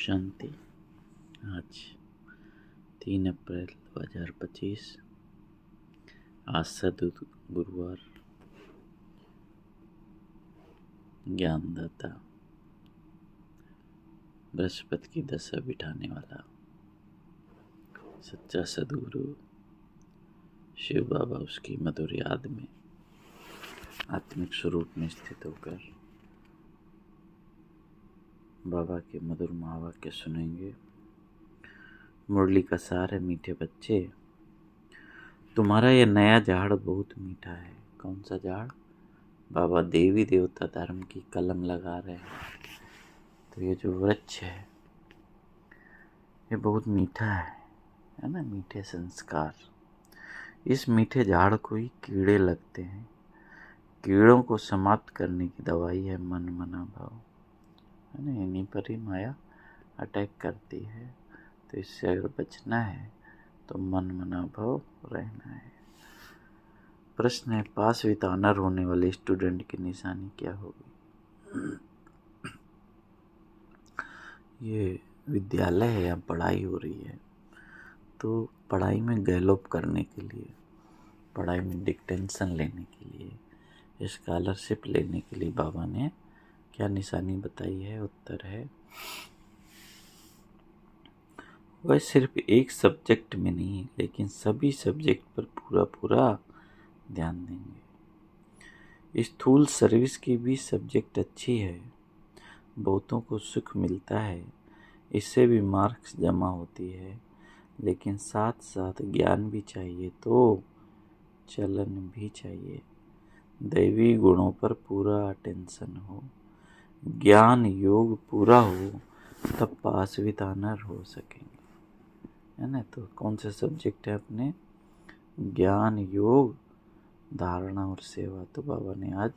शांति। आज 3 अप्रैल 2025, आज सद गुरुवार। ज्ञानदाता बृहस्पति की दशा बिठाने वाला सच्चा सदगुरु शिव बाबा उसकी मधुर याद में आत्मिक स्वरूप में स्थित होकर बाबा के मधुर महावाक्य सुनेंगे। मुरली का सार है, मीठे बच्चे, तुम्हारा यह नया झाड़ बहुत मीठा है। कौन सा झाड़? बाबा देवी देवता धर्म की कलम लगा रहे हैं। तो ये जो वृक्ष है ये बहुत मीठा है ना, मीठे संस्कार। इस मीठे झाड़ को ही कीड़े लगते हैं। कीड़ों को समाप्त करने की दवाई है मन मना भाव, है ना। इन्हीं पर ही माया अटैक करती है। तो इससे अगर बचना है तो मन मना भाव रहना है। प्रश्न है, पास विद ऑनर होने वाले स्टूडेंट की निशानी क्या होगी? ये विद्यालय है, यहाँ पढ़ाई हो रही है, तो पढ़ाई में गैलोप करने के लिए, पढ़ाई में डिक्टेंशन लेने के लिए, स्कॉलरशिप लेने के लिए बाबा ने क्या निशानी बताई है? उत्तर है, वह सिर्फ एक सब्जेक्ट में नहीं लेकिन सभी सब्जेक्ट पर पूरा ध्यान देंगे। स्थूल सर्विस की भी सब्जेक्ट अच्छी है, बहुतों को सुख मिलता है, इससे भी मार्क्स जमा होती है, लेकिन साथ साथ ज्ञान भी चाहिए तो चलन भी चाहिए। दैवी गुणों पर पूरा अटेंशन हो, ज्ञान योग पूरा हो, तब पास विद ऑनर हो सकेंगे, है ना। तो कौन से सब्जेक्ट है अपने? ज्ञान योग धारणा और सेवा। तो बाबा ने आज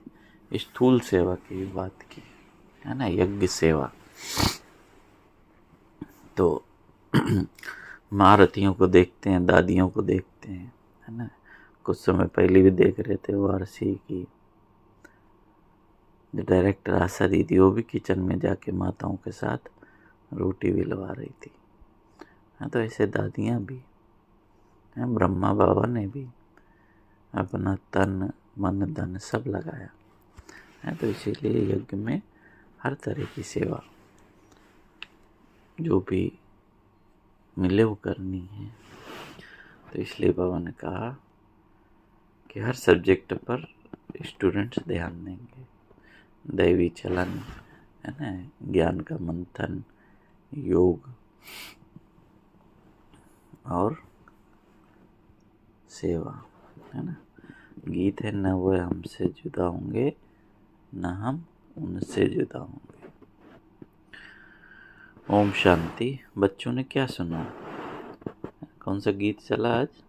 स्थूल सेवा की भी बात की, है ना, यज्ञ सेवा। तो महारथियों को देखते हैं, दादियों को देखते हैं, है ना। कुछ समय पहले भी देख रहे थे वारसी की जो डायरेक्टर आशा दीदी, वो भी किचन में जाके माताओं के साथ रोटी भी लगा रही थी। हाँ, तो ऐसे दादियाँ भी हैं। ब्रह्मा बाबा ने भी अपना तन मन धन सब लगाया है। तो इसीलिए यज्ञ में हर तरह की सेवा जो भी मिले वो करनी है। तो इसलिए बाबा ने कहा कि हर सब्जेक्ट पर स्टूडेंट्स ध्यान देंगे। दैवी चलन, है ना, ज्ञान का मंथन, योग और सेवा, है ना। गीत है, न वह हमसे जुदा होंगे न हम उनसे जुदा होंगे। ओम शांति। बच्चों ने क्या सुना? कौन सा गीत चला आज?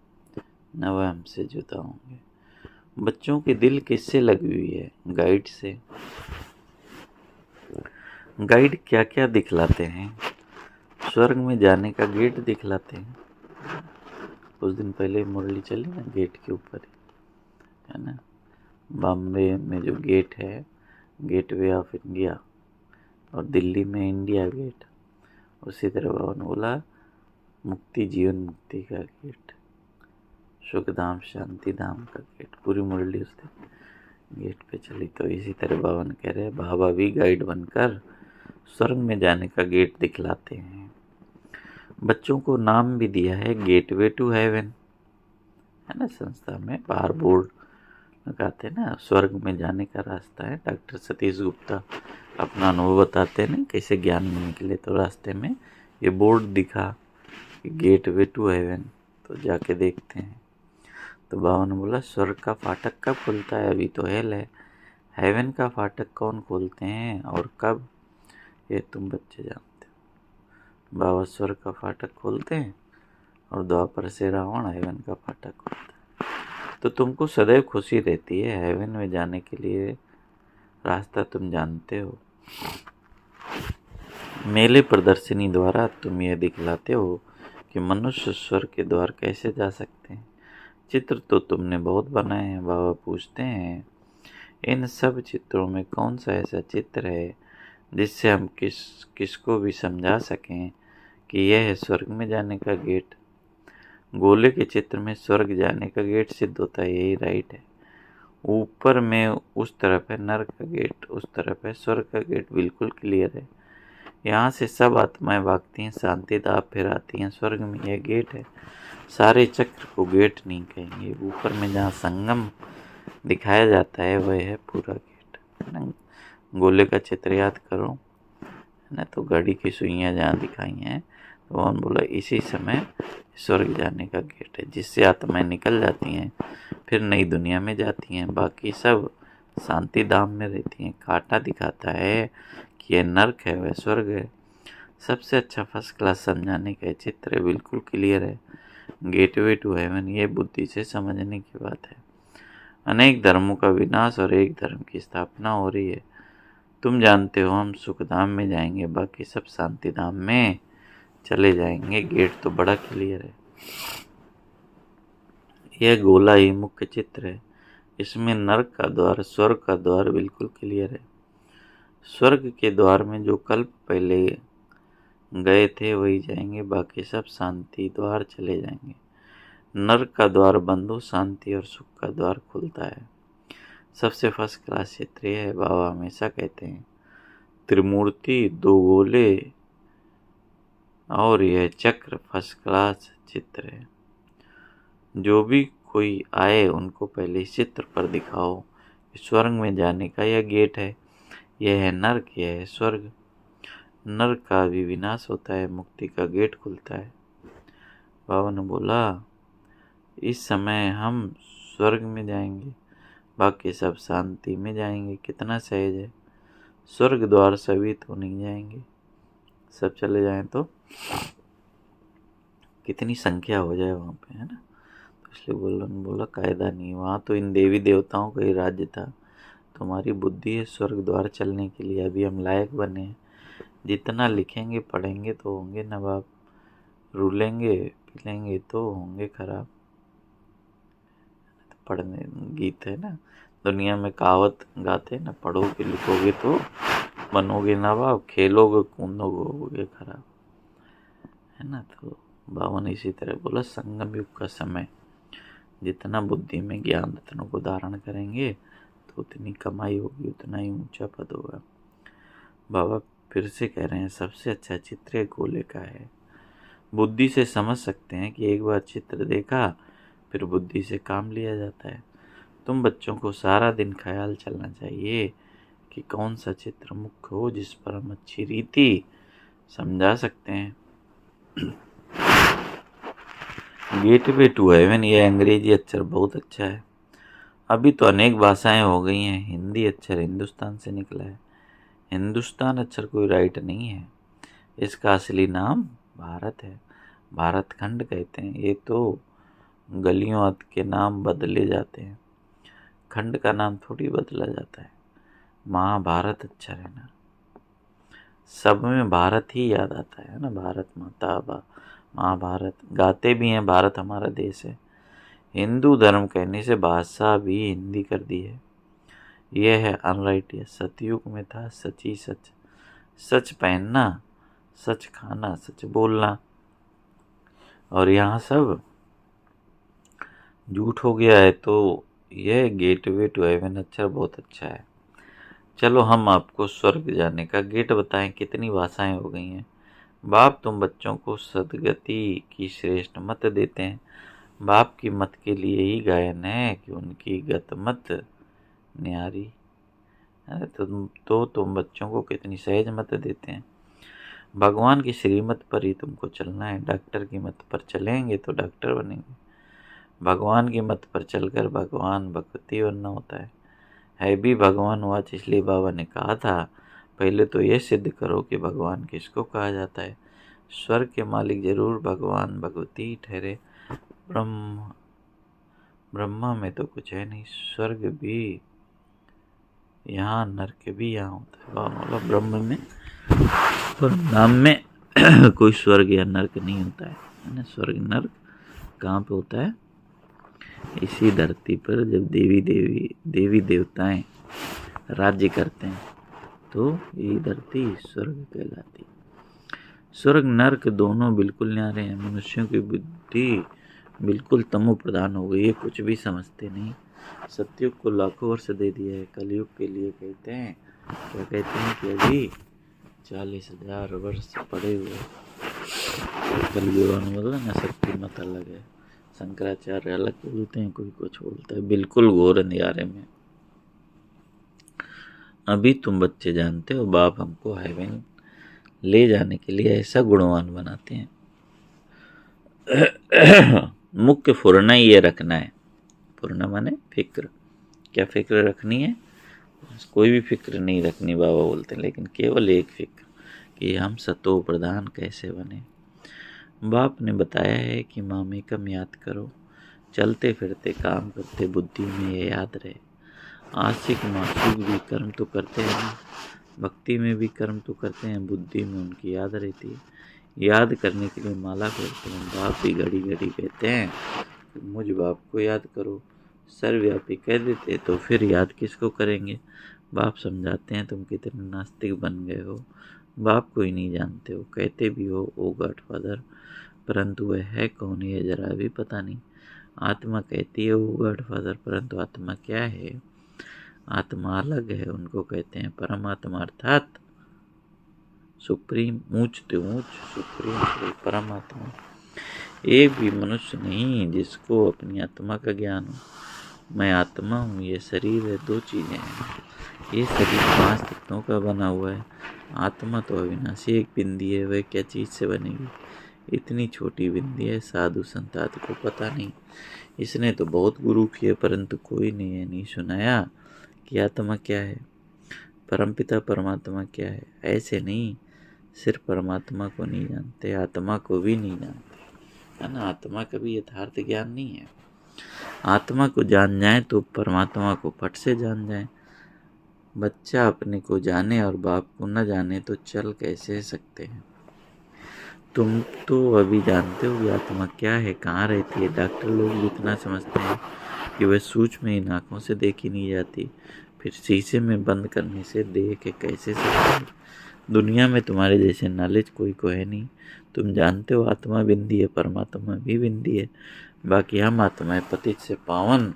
न वह हमसे जुदा होंगे। बच्चों के दिल किससे लगी हुई है? गाइड से। गाइड क्या क्या दिखलाते हैं? स्वर्ग में जाने का गेट दिखलाते हैं। कुछ दिन पहले मुरली चली ना, गेट के ऊपर, है ना। बॉम्बे में जो गेट है, गेटवे ऑफ इंडिया, और दिल्ली में इंडिया गेट, उसी तरह बाबा ने बोला मुक्ति जीवन मुक्ति का गेट, सुखधाम शांति धाम का गेट। पूरी मुरली उस दिन गेट पे चली। तो इसी तरह बाबा ने कह रहे हैं, बाबा भी गाइड बनकर स्वर्ग में जाने का गेट दिखलाते हैं। बच्चों को नाम भी दिया है गेटवे टू हेवन, है ना। संस्था में बाहर बोर्ड लगाते हैं ना, स्वर्ग में जाने का रास्ता है। डॉक्टर सतीश गुप्ता अपना अनुभव बताते हैं ना, कैसे ज्ञान में निकले। तो रास्ते में ये बोर्ड दिखा कि गेटवे टू हेवन, तो जाके देखते हैं। तो बाबा ने बोला स्वर्ग का फाटक कब खुलता है? अभी तो हेल है। हेवन का फाटक कौन खोलते हैं और कब, ये तुम बच्चे जानते हो। बाबा स्वर्ग का फाटक खोलते हैं और द्वापर से रावण हेवन का फाटक खोलता है। तो तुमको सदैव खुशी रहती है, हेवन में जाने के लिए रास्ता तुम जानते हो। मेले प्रदर्शनी द्वारा तुम ये दिखलाते हो कि मनुष्य स्वर्ग के द्वार कैसे जा सकते हैं। चित्र तो तुमने बहुत बनाए हैं। बाबा पूछते हैं, इन सब चित्रों में कौन सा ऐसा चित्र है जिससे हम किसको भी समझा सकें कि यह है स्वर्ग में जाने का गेट। गोले के चित्र में स्वर्ग जाने का गेट सिद्ध होता है, यही राइट है। ऊपर में उस तरफ है नर्क का गेट, उस तरफ है स्वर्ग का गेट, बिल्कुल क्लियर है। यहाँ से सब आत्माएं भागती हैं, शांति दाब फिर आती हैं स्वर्ग में, यह गेट है। सारे चक्र को गेट नहीं कहेंगे। ऊपर में जहाँ संगम दिखाया जाता है वह है पूरा गेट, है ना। गोले का चित्र याद करो, है ना। तो घड़ी की सुइयाँ जहाँ दिखाई हैं तो भगवान बोला इसी समय स्वर्ग जाने का गेट है, जिससे आत्माएं निकल जाती हैं, फिर नई दुनिया में जाती हैं, बाकी सब शांति धाम में रहती हैं। कांटा दिखाता है कि यह नर्क है वह स्वर्ग है। सबसे अच्छा फर्स्ट क्लास समझाने का चित्र है, बिल्कुल क्लियर है। गेटवे टू हेवन, ये बुद्धि से समझने की बात है। अनेक धर्मों का विनाश और एक धर्म की स्थापना हो रही है। तुम जानते हो हम सुखधाम में जाएंगे, बाकी सब शांति धाम में चले जाएंगे। गेट तो बड़ा क्लियर है। यह गोला ही मुख्य चित्र है। इसमें नर्क का द्वार, स्वर्ग का द्वार बिल्कुल क्लियर है। स्वर्ग के द्वार में जो कल्प पहले गए थे वही जाएंगे, बाकी सब शांति द्वार चले जाएंगे। नर्क का द्वार बंद हो, शांति और सुख का द्वार खुलता है। सबसे फर्स्ट क्लास चित्र यह है। बाबा हमेशा कहते हैं त्रिमूर्ति, दो गोले और यह चक्र फर्स्ट क्लास चित्र है। जो भी कोई आए उनको पहले इस चित्र पर दिखाओ। स्वर्ग में जाने का यह गेट है, यह है नर्क, यह है स्वर्ग। नर्क का भी विनाश होता है, मुक्ति का गेट खुलता है। बाबा ने बोला इस समय हम स्वर्ग में जाएंगे, बाकी सब शांति में जाएंगे। कितना सहज है। स्वर्ग द्वार सभी तो नहीं जाएंगे, सब चले जाएं तो कितनी संख्या हो जाए वहाँ पे, है ना। तो इसलिए बोला कायदा नहीं, वहाँ तो इन देवी देवताओं का ही राज्य था। तुम्हारी बुद्धि है स्वर्ग द्वार चलने के लिए। अभी हम लायक बने हैं, जितना लिखेंगे पढ़ेंगे तो होंगे नवाब, रूलेंगे पिलेंगे तो होंगे खराब। पढ़ने गीत है ना, दुनिया में कहावत गाते हैं ना, पढ़ोगे लिखोगे तो बनोगे नवाब, खेलोगे कूदोगे होगे खराब, है ना। तो बाबा ने इसी तरह बोला संगम युग का समय, जितना बुद्धि में ज्ञान रत्नों को धारण करेंगे तो उतनी कमाई होगी, उतना ही ऊंचा पद होगा। बाबा फिर से कह रहे हैं सबसे अच्छा चित्र गोले का है। बुद्धि से समझ सकते हैं कि एक बार चित्र देखा फिर बुद्धि से काम लिया जाता है। तुम बच्चों को सारा दिन ख्याल चलना चाहिए कि कौन सा चित्र मुख्य हो जिस पर हम अच्छी रीति समझा सकते हैं। गेटवे टू हेवन, यह अंग्रेजी अक्षर बहुत अच्छा है। अभी तो अनेक भाषाएं हो गई हैं, हिंदी अक्षर हिंदुस्तान से निकला है। हिंदुस्तान अक्षर कोई राइट नहीं है, इसका असली नाम भारत है। भारत खंड कहते हैं। ये तो गलियों के नाम बदले जाते हैं, खंड का नाम थोड़ी बदला जाता है। महाभारत अक्षर है ना, सब में भारत ही याद आता है ना। भारत माता, महाभारत गाते भी हैं, भारत हमारा देश है। हिंदू धर्म कहने से भाषा भी हिंदी कर दी है। यह है अनराइट। यह सतयुग में था सच ही सच, सच पहनना, सच खाना, सच बोलना, और यहाँ सब झूठ हो गया है। तो यह गेटवे टू हेवन अक्षर बहुत अच्छा है। चलो हम आपको स्वर्ग जाने का गेट बताएं। कितनी भाषाएं हो गई हैं। बाप तुम बच्चों को सदगति की श्रेष्ठ मत देते हैं। बाप की मत के लिए ही गायन है कि उनकी गत मत न्यारी है। तो तुम बच्चों को कितनी सहज मत देते हैं। भगवान की श्रीमत पर ही तुमको चलना है। डॉक्टर की मत पर चलेंगे तो डॉक्टर बनेंगे, भगवान की मत पर चलकर भगवान भगवती बनना होता है भी भगवान वाच। इसलिए बाबा ने कहा था पहले तो यह सिद्ध करो कि भगवान किसको कहा जाता है। स्वर्ग के मालिक जरूर भगवान भगवती ठहरे, ब्रह्मा में तो कुछ है नहीं। स्वर्ग भी यहाँ, नर्क भी यहाँ होता है। बाबा बोला ब्रह्म में और नाम में कोई स्वर्ग या नर्क नहीं होता है ना। स्वर्ग नर्क कहाँ पे होता है? इसी धरती पर जब देवी देवताएं राज्य करते हैं, तो यही धरती स्वर्ग कहलाती। स्वर्ग नर्क दोनों बिल्कुल न्यारे हैं। मनुष्यों की बुद्धि बिल्कुल तमो प्रधान हो गई है, कुछ भी समझते नहीं। सतयुग को लाखों वर्ष दे दिया है, कलयुग के लिए कहते हैं क्या कहते हैं कि अभी 40,000 वर्ष पड़े हुए। कलयुग मतलब ना सबकी मत अलग है। शंकराचार्य अलग बोलते हैं, कोई कुछ बोलता है, बिल्कुल घोर अंधियारे में। अभी तुम बच्चे जानते हो बाप हमको हेवन ले जाने के लिए ऐसा गुणवान बनाते हैं। मुख्य फुरना ये रखना है। फुरना माने फिक्र। क्या फिक्र रखनी है? कोई भी फिक्र नहीं रखनी बाबा बोलते हैं, लेकिन केवल एक फिक्र कि हम सतो प्रधान कैसे बने। बाप ने बताया है कि मामेकम याद करो, चलते फिरते काम करते बुद्धि में ये याद रहे। आशिक मासूक भी कर्म तो करते हैं ना, भक्ति में भी कर्म तो करते हैं, बुद्धि में उनकी याद रहती है। याद करने के लिए माला करते हैं। बाप भी घड़ी घड़ी कहते हैं मुझ बाप को याद करो। सर्वव्यापी कह देते तो फिर याद किसको करेंगे? बाप समझाते हैं तुम कितने नास्तिक बन गए हो, बाप को ही नहीं जानते हो। कहते भी हो ओ गॉडफादर, परंतु वह है कौन ये जरा भी पता नहीं। आत्मा कहती है ओ गॉडफादर, परंतु आत्मा क्या है? आत्मा अलग है, उनको कहते हैं परमात्मा, अर्थात सुप्रीम, ऊंच ते ऊंच सुप्रीम परमात्मा। एक भी मनुष्य नहीं जिसको अपनी आत्मा का ज्ञान हो। मैं आत्मा हूँ, ये शरीर है, दो चीज़ें हैं। ये शरीर 5 तत्वों का बना हुआ है। आत्मा तो अविनाशी एक बिंदी है, वह क्या चीज़ से बनेगी? इतनी छोटी बिंदी है, साधु संतात को पता नहीं। इसने तो बहुत गुरु किए, परंतु कोई ने यह नहीं सुनाया कि आत्मा क्या है, परमपिता परमात्मा क्या है। ऐसे नहीं, सिर्फ परमात्मा को नहीं जानते, आत्मा को भी नहीं जानते, है ना। आत्मा का भी यथार्थ ज्ञान नहीं है। आत्मा को जान जाए तो परमात्मा को फट से जान जाए। बच्चा अपने को जाने और बाप को न जाने तो चल कैसे सकते हैं? तुम तो अभी जानते हो कि आत्मा क्या है, कहाँ रहती है। डॉक्टर लोग भी इतना समझते हैं कि वह सूक्ष्म इन आँखों से देखी नहीं जाती, फिर शीशे में बंद करने से देख के कैसे सकते। दुनिया में तुम्हारे जैसे नॉलेज कोई को है नहीं। तुम जानते हो आत्मा बिंदी है, परमात्मा भी बिंदी है। बाकी हम आत्माएं पतित से पावन,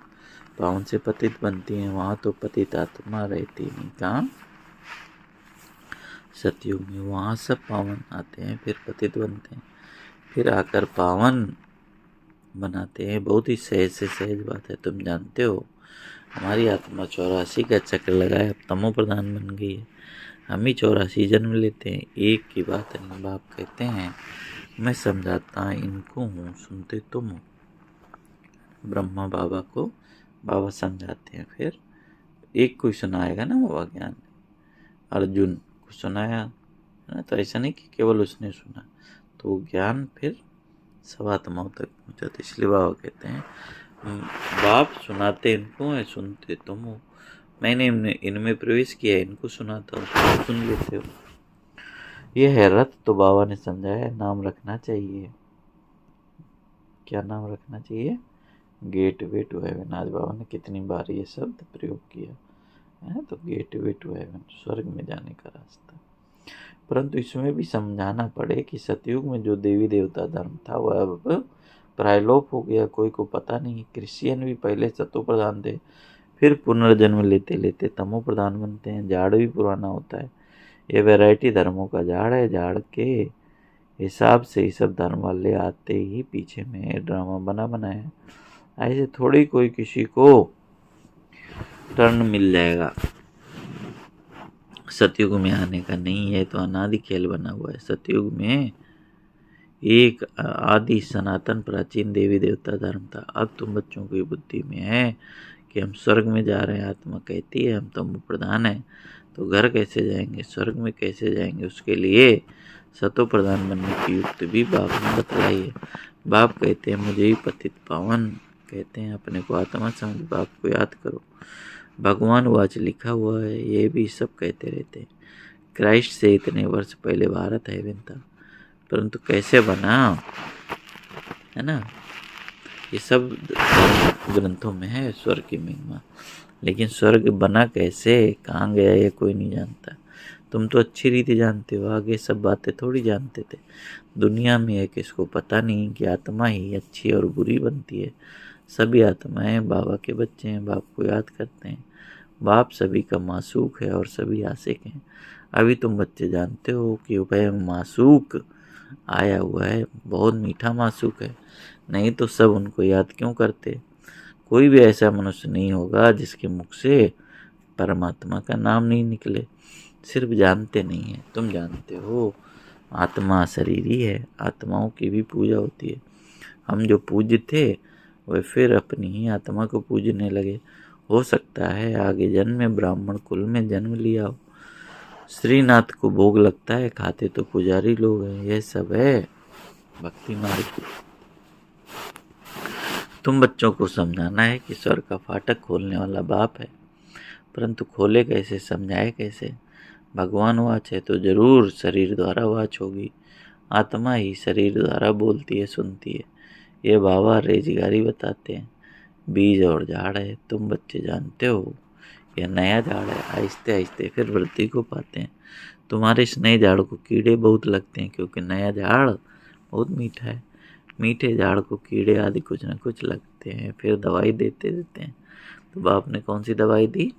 पावन से पतित बनती हैं। वहाँ तो पतित आत्मा रहती नहीं। कहाँ? सतयुग में। वहाँ सब पावन आते हैं, फिर पतित बनते हैं, फिर आकर पावन बनाते हैं। बहुत ही सहज से सहज बात है। तुम जानते हो हमारी आत्मा 84 का चक्र लगाए, अब तमो प्रधान बन गई है। हम ही 84 जन्म लेते हैं, एक की बात नहीं। बाप कहते हैं मैं समझाता इनको हूँ, सुनते तुम हो। ब्रह्मा बाबा को बाबा समझाते हैं, फिर एक कोई सुनाएगा ना बाबा ज्ञान। अर्जुन को सुनाया है ना, तो ऐसा नहीं कि केवल उसने सुना, तो ज्ञान फिर सब आत्माओं तक पहुँचा। तो इसलिए बाबा कहते हैं बाप सुनाते इनको है, सुनते तुम हो। मैंने इनमें प्रवेश किया, इनको सुनाता हूँ, तुम सुन लेते हो। यह है रथ, तो बाबा ने समझाया नाम रखना चाहिए। क्या नाम रखना चाहिए? Gateway to heaven. आज बाबा ने कितनी बार ये शब्द प्रयोग किया है, तो गेटवे टू हेवन, स्वर्ग में जाने का रास्ता। परंतु इसमें भी समझाना पड़े कि सतयुग में जो देवी देवता धर्म था वह अब प्रायलोप हो गया, कोई को पता नहीं। क्रिश्चियन भी पहले सतो प्रधान थे, फिर पुनर्जन्म लेते लेते तमो प्रधान बनते हैं। झाड़ भी पुराना होता है। ये वैरायटी धर्मों का झाड़ है। झाड़ के हिसाब से ही सब धर्म वाले आते ही पीछे में ड्रामा बना बनाया। ऐसे थोड़ी कोई किसी को टर्न मिल जाएगा सतयुग में आने का, नहीं है तो अनादि खेल बना हुआ है। सतयुग में एक आदि सनातन प्राचीन देवी देवता धर्म था। अब तुम बच्चों की बुद्धि में है कि हम स्वर्ग में जा रहे हैं। आत्मा कहती है हम तमो प्रधान हैं, तो घर कैसे जाएंगे, स्वर्ग में कैसे जाएंगे? उसके लिए सतो प्रधान बनने की युक्ति भी बाप ने बतलाई है। बाप कहते हैं मुझे ही पतित पावन कहते हैं, अपने को आत्मा समझ बाप को याद करो। भगवान वाच लिखा हुआ है, ये भी सब कहते रहते हैं। क्राइस्ट से इतने वर्ष पहले भारत हेवन था, परंतु कैसे बना, है ना। ये सब ग्रंथों में है स्वर्ग की महिमा, लेकिन स्वर्ग बना कैसे, कहाँ गया, ये कोई नहीं जानता। तुम तो अच्छी रीति जानते हो, आगे सब बातें थोड़ी जानते थे। दुनिया में है किसको पता नहीं कि आत्मा ही अच्छी और बुरी बनती है। सभी आत्माएं बाबा के बच्चे हैं, बाप को याद करते हैं। बाप सभी का मासूक है और सभी आशिक हैं। अभी तुम बच्चे जानते हो कि वह मासूक आया हुआ है, बहुत मीठा मासूक है, नहीं तो सब उनको याद क्यों करते। कोई भी ऐसा मनुष्य नहीं होगा जिसके मुख से परमात्मा का नाम नहीं निकले। सिर्फ जानते नहीं है, तुम जानते हो आत्मा शरीर ही है, आत्माओं की भी पूजा होती है। हम जो पूज्य थे वह फिर अपनी ही आत्मा को पूजने लगे। हो सकता है आगे जन्म में ब्राह्मण कुल में जन्म लिया हो। श्रीनाथ को भोग लगता है, खाते तो पुजारी लोग हैं। यह सब है भक्ति मार्ग। तुम बच्चों को समझाना है कि स्वर्ग का फाटक खोलने वाला बाप है, परंतु खोले कैसे, समझाए कैसे। भगवान वाच है तो जरूर शरीर द्वारा वाच होगी। आत्मा ही शरीर द्वारा बोलती है, सुनती है। ये बाबा रेजगारी बताते हैं। बीज और झाड़ है, तुम बच्चे जानते हो यह नया झाड़ है। आहिस्ते आहिस्ते फिर वृद्धि को पाते हैं। तुम्हारे इस नए झाड़ को कीड़े बहुत लगते हैं, क्योंकि नया झाड़ बहुत मीठा है। मीठे झाड़ को कीड़े आदि कुछ न कुछ लगते हैं, फिर दवाई देते हैं। तो बाप ने कौन सी दवाई दी?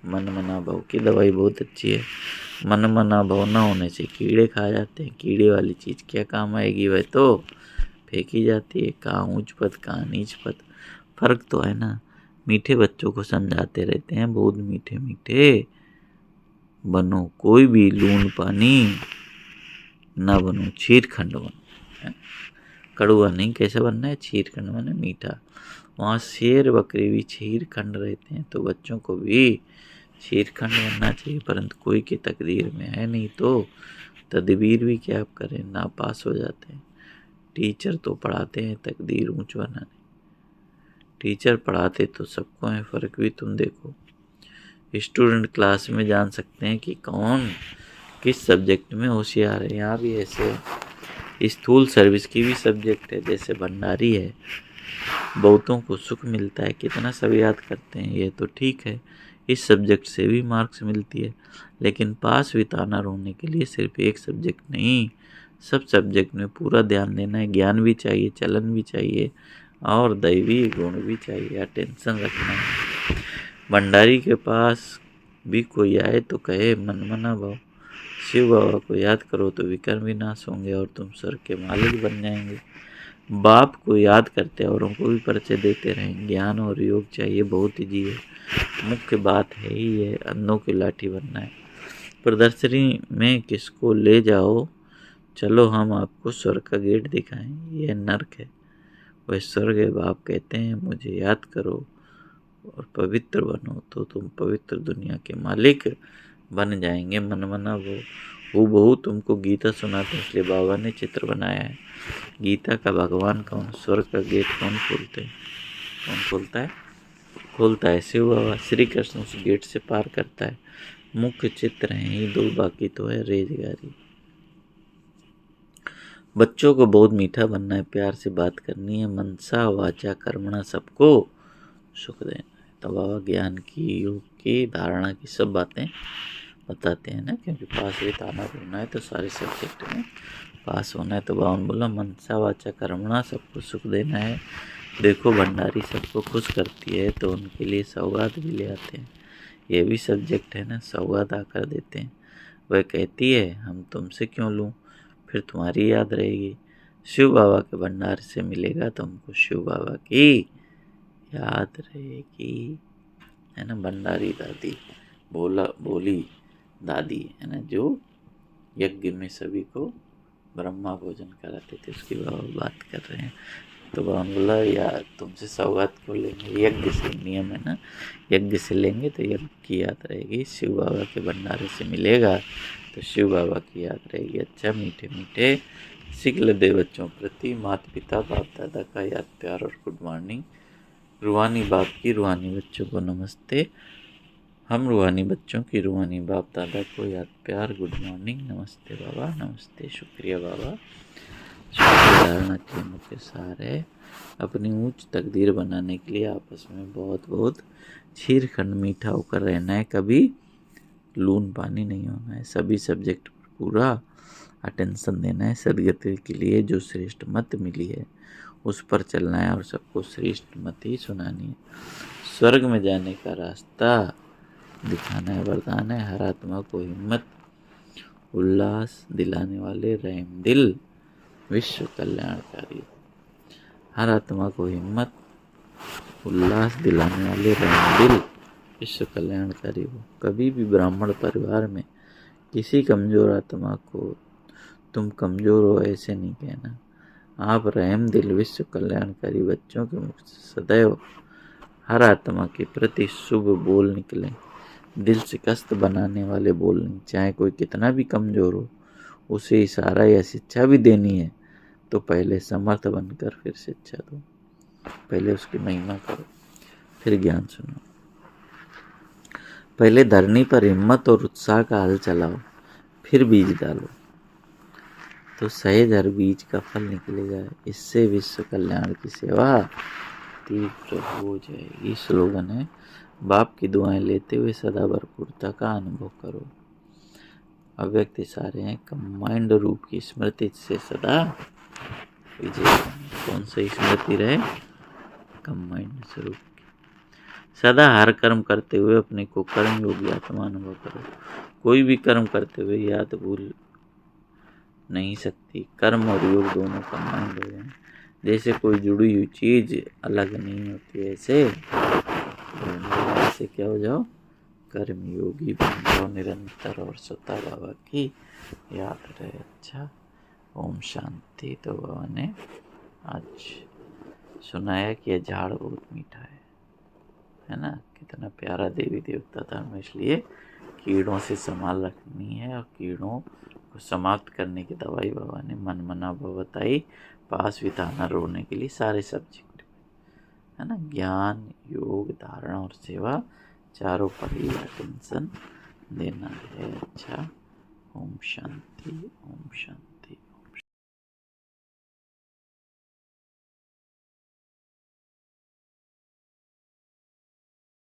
मन मना भव की दवाई बहुत अच्छी है। मन मना भव न होने से कीड़े खा जाते हैं। कीड़े वाली चीज़ क्या काम आएगी, वह तो फेंकी जाती है। कहाँ ऊंच पद कहाँ नीच पद, फर्क तो है ना। मीठे बच्चों को समझाते रहते हैं, बहुत मीठे मीठे बनो, कोई भी लून पानी ना बनो, छीरखंड बनो। कड़ुआ नहीं, कैसे बनना है? छीरखंड बने मीठा। वहाँ शेर बकरी भी छीरखंड रहते हैं, तो बच्चों को भी छीरखंड बनना चाहिए, परंतु कोई की तकदीर में है नहीं, तो तदबीर भी क्या करें, ना पास हो जाते हैं। टीचर तो पढ़ाते हैं तकदीर ऊंच बनाने। टीचर पढ़ाते तो सबको है, फ़र्क भी तुम देखो। स्टूडेंट क्लास में जान सकते हैं कि कौन किस सब्जेक्ट में होशियार है। यहाँ भी ऐसे स्थूल सर्विस की भी सब्जेक्ट है, जैसे भंडारी है। बहुतों को सुख मिलता है, कितना सब याद करते हैं, ये तो ठीक है। इस सब्जेक्ट से भी मार्क्स मिलती है, लेकिन पास विथ ऑनर होने के लिए सिर्फ एक सब्जेक्ट नहीं, सब सब्जेक्ट में पूरा ध्यान देना है। ज्ञान भी चाहिए, चलन भी चाहिए, और दैवी गुण भी चाहिए। अटेंशन रखना है। भंडारी के पास भी कोई आए तो कहे मन मना भाव, शिव बाबा को याद करो तो विकर्म विनाश होंगे और तुम स्वर्ग के मालिक बन जाएंगे। बाप को याद करते औरों को भी परिचय देते रहें। ज्ञान और योग चाहिए, बहुत ही जी है। मुख्य बात है ही ये, अंधों की लाठी बनना है। प्रदर्शनी में किसको ले जाओ, चलो हम आपको स्वर्ग का गेट दिखाएं। यह नर्क है, वह स्वर्ग है। बाप कहते हैं मुझे याद करो और पवित्र बनो, तो तुम पवित्र दुनिया के मालिक बन जाएंगे। मन मना वो बहु तुमको गीता सुनाते हैं, इसलिए बाबा ने चित्र बनाया है। गीता का भगवान कौन? स्वर्ग का गेट कौन खोलते हैं? कौन खोलता है? खोलता है शिव बाबा। श्री कृष्ण उस गेट से पार करता है। मुख्य चित्र हैं ये दो, बाकी तो है रेजगारी। बच्चों को बहुत मीठा बनना है, प्यार से बात करनी है, मनसा वाचा कर्मणा सबको सुख देना है। तो बाबा ज्ञान की, योग की, धारणा की सब बातें बताते हैं ना, क्योंकि पास विथ ऑनर होना है तो सारे सब्जेक्ट में पास होना है। तो बावन बोला मनसा वाचा कर्मणा सबको सुख देना है। देखो भंडारी सबको खुश करती है, तो उनके लिए सौगात भी ले आते हैं। ये भी सब्जेक्ट है ना, सौगात आकर देते हैं। वह कहती है हम तुमसे क्यों लूँ, फिर तुम्हारी याद रहेगी। शिव बाबा के भंडार से मिलेगा तो हमको शिव बाबा की याद रहेगी, है ना। भंडारी दादी बोली दादी है ना, जो यज्ञ में सभी को ब्रह्मा भोजन कराते थे, उसकी बाबा बात कर रहे हैं। तो बाबा बोला यार तुमसे सौगात क्यों लेंगे, यज्ञ से नियम है ना, यज्ञ से लेंगे तो यज्ञ की याद रहेगी। शिव बाबा के भंडारे से मिलेगा तो शिव बाबा की याद रहेगी। अच्छा मीठे मीठे सिखल दे बच्चों प्रति माता पिता बाप दादा का याद प्यार और गुड मॉर्निंग। रूहानी बाप की रूहानी बच्चों को नमस्ते। हम रूहानी बच्चों की रूहानी बाप दादा को याद प्यार गुड मॉर्निंग। नमस्ते बाबा, नमस्ते, शुक्रिया बाबा। धारणा के मुख्य सार है, अपनी ऊंच तकदीर बनाने के लिए आपस में बहुत बहुत छीरखंड मीठा होकर रहना है, कभी लून पानी नहीं होना है, सभी सब्जेक्ट पर पूरा अटेंशन देना है। सदगति के लिए जो श्रेष्ठ मत मिली है उस पर चलना है और सबको श्रेष्ठ मत ही सुनानी है। स्वर्ग में जाने का रास्ता दिखाना है, वरदान है। हर आत्मा को हिम्मत उल्लास दिलाने वाले रहम दिल विश्व कल्याणकारी। हर आत्मा को हिम्मत उल्लास दिलाने वाले रहम दिल विश्व कल्याणकारी हो। कभी भी ब्राह्मण परिवार में किसी कमजोर आत्मा को तुम कमजोर हो ऐसे नहीं कहना। आप रहम दिल विश्व कल्याणकारी बच्चों के मुख से सदैव हर आत्मा के प्रति शुभ बोल निकलें। दिल से कष्ट बनाने वाले बोल नहीं। चाहे कोई कितना भी कमजोर हो, उसे इशारा या शिक्षा भी देनी है तो पहले समर्थ बनकर फिर शिक्षा दो। पहले उसकी महिमा करो, फिर ज्ञान सुनो। पहले धरनी पर हिम्मत और उत्साह का हल चलाओ, फिर बीज डालो तो सहज हर बीज का फल निकलेगा। इससे विश्व कल्याण की सेवा तीव्र हो जाएगी। स्लोगन है, बाप की दुआएं लेते हुए सदा भरपूरता का अनुभव करो। अव्यक्त इशारे हैं, कंबाइंड रूप की स्मृति से सदा विजय। कौन सी स्मृति रहे? कंबाइंड स्वरूप की। सदा हर कर्म करते हुए अपने को कर्म योगी आत्मा अनुभव करो। कोई भी कर्म करते हुए याद भूल नहीं सकती। कर्म और योग दोनों कंबाइंड हो जाए। जैसे कोई जुड़ी हुई चीज अलग नहीं होती, ऐसे क्या हो जाओ? कर्म योगी बन जाओ निरंतर और सदा बाबा की याद रहे। अच्छा, ओम शांति। तो बाबा ने आज सुनाया कि यह झाड़ बहुत मीठा है ना। कितना प्यारा देवी देवता धर्म। इसलिए कीड़ों से संभाल रखनी है और कीड़ों को समाप्त करने की दवाई बाबा ने मन मना भवताई पास बिताना रोने के लिए सारे सब्जेक्ट है ना। ज्ञान, योग, धारणा और सेवा चारों पर ही अटेंशन देना है। अच्छा, ओम शांति, ओम शांति।